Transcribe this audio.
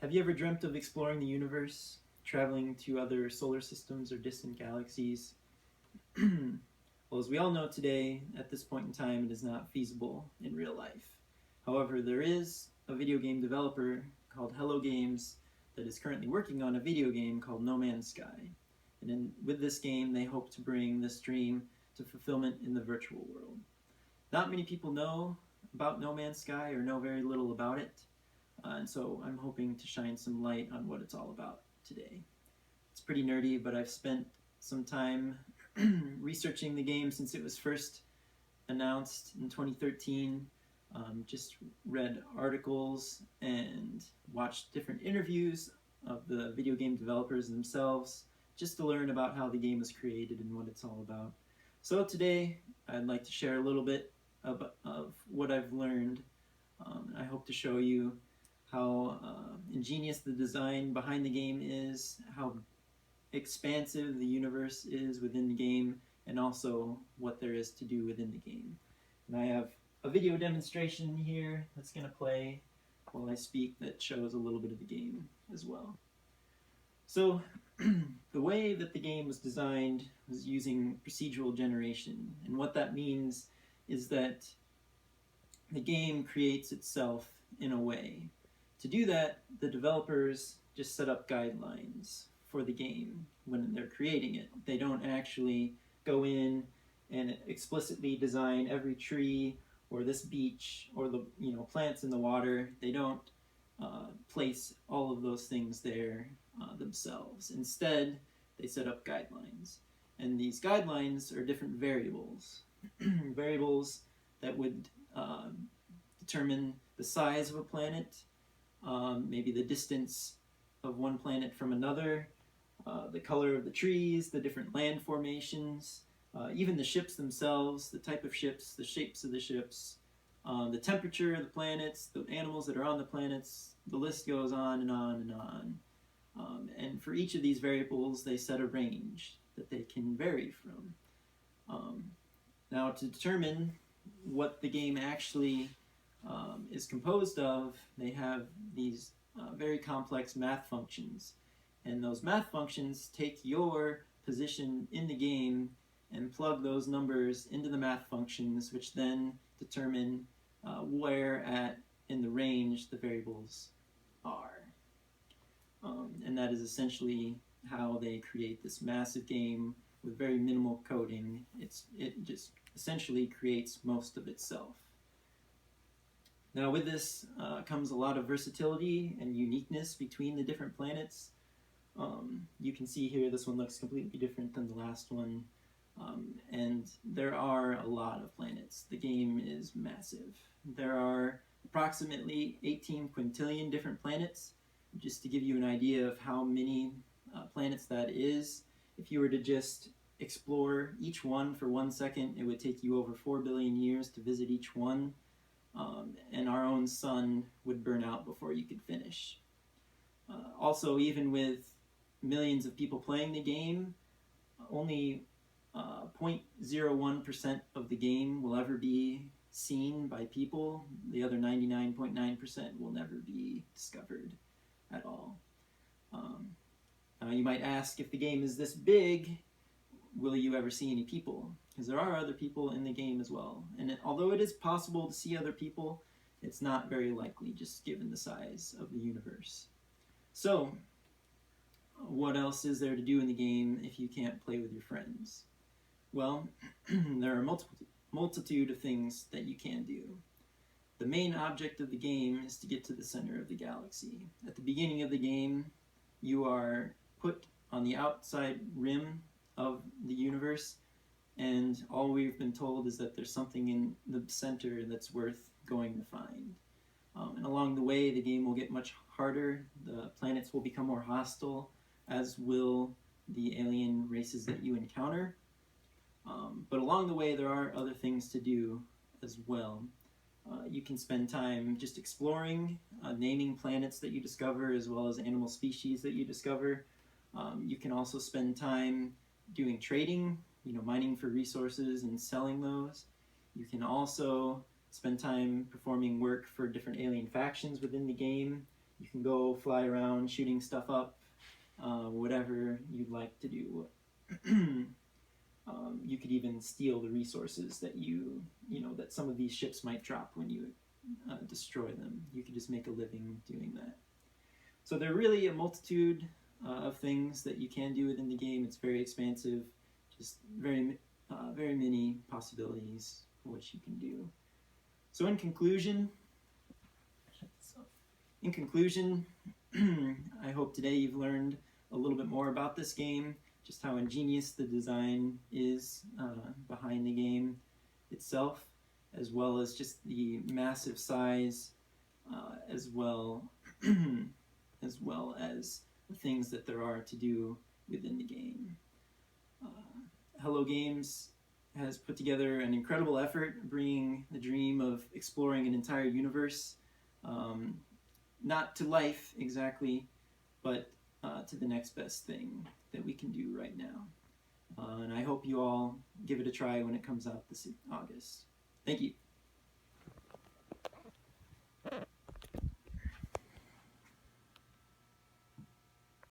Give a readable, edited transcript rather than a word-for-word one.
Have you ever dreamt of exploring the universe, traveling to other solar systems or distant galaxies? Well, as we all know today, at this point in time, it is not feasible in real life. However, there is a video game developer called Hello Games that is currently working on a video game called No Man's Sky. And with this game, they hope to bring this dream to fulfillment in the virtual world. Not many people know about No Man's Sky or know very little about it. And so I'm hoping to shine some light on what it's all about today. It's pretty nerdy, but I've spent some time researching the game since it was first announced in 2013. Just read articles and watched different interviews of the video game developers themselves just to learn about how the game was created and what it's all about. So today I'd like to share a little bit of what I've learned. I hope to show you how ingenious the design behind the game is, how expansive the universe is within the game, and also what there is to do within the game. And I have a video demonstration here that's going to play while I speak that shows a little bit of the game as well. So the way that the game was designed was using procedural generation, and what that means is that the game creates itself in a way. To do that, the developers just set up guidelines for the game when they're creating it. They don't actually go in and explicitly design every tree or this beach or the plants in the water. They don't place all of those things there themselves. Instead, they set up guidelines. And these guidelines are different variables. Variables that would determine the size of a planet, maybe the distance of one planet from another, the color of the trees, the different land formations, even the ships themselves, the type of ships, the shapes of the ships, the temperature of the planets, the animals that are on the planets. The list goes on and on and on. And for each of these variables, they set a range that they can vary from. Now, to determine what the game actually is composed of, they have these very complex math functions. And those math functions take your position in the game and plug those numbers into the math functions, which then determine where in the range the variables are. And that is essentially how they create this massive game with very minimal coding. It just essentially creates most of itself. Now with this comes a lot of versatility and uniqueness between the different planets. You can see here this one looks completely different than the last one. And there are a lot of planets. The game is massive. There are approximately 18 quintillion different planets. Just to give you an idea of how many planets that is, if you were to just explore each one for 1 second, it would take you over 4 billion years to visit each one. And our own sun would burn out before you could finish. Also, even with millions of people playing the game, only 0.01% of the game will ever be seen by people. The other 99.9% will never be discovered at all. Now you might ask, if the game is this big, will you ever see any people? Because there are other people in the game as well. And although it is possible to see other people, it's not very likely, just given the size of the universe. So, what else is there to do in the game if you can't play with your friends? Well, there are a multitude of things that you can do. The main object of the game is to get to the center of the galaxy. At the beginning of the game, you are put on the outside rim of the universe, and all we've been told is that there's something in the center that's worth going to find. And along the way, the game will get much harder. The planets will become more hostile, as will the alien races that you encounter. But along the way, there are other things to do as well. You can spend time just exploring, naming planets that you discover, as well as animal species that you discover. You can also spend time doing trading, mining for resources and selling those. You can also spend time performing work for different alien factions within the game. You can go fly around shooting stuff up, whatever you'd like to do. You could even steal the resources that that some of these ships might drop when you destroy them. You could just make a living doing that. So there are really a multitude of things that you can do within the game. It's very expansive, just very many possibilities for what you can do. So in conclusion, I hope today you've learned a little bit more about this game, just how ingenious the design is behind the game itself, as well as just the massive size, as well as the things that there are to do within the game. Hello Games has put together an incredible effort bringing the dream of exploring an entire universe, not to life exactly, but to the next best thing that we can do right now. And I hope you all give it a try when it comes out this August. Thank you.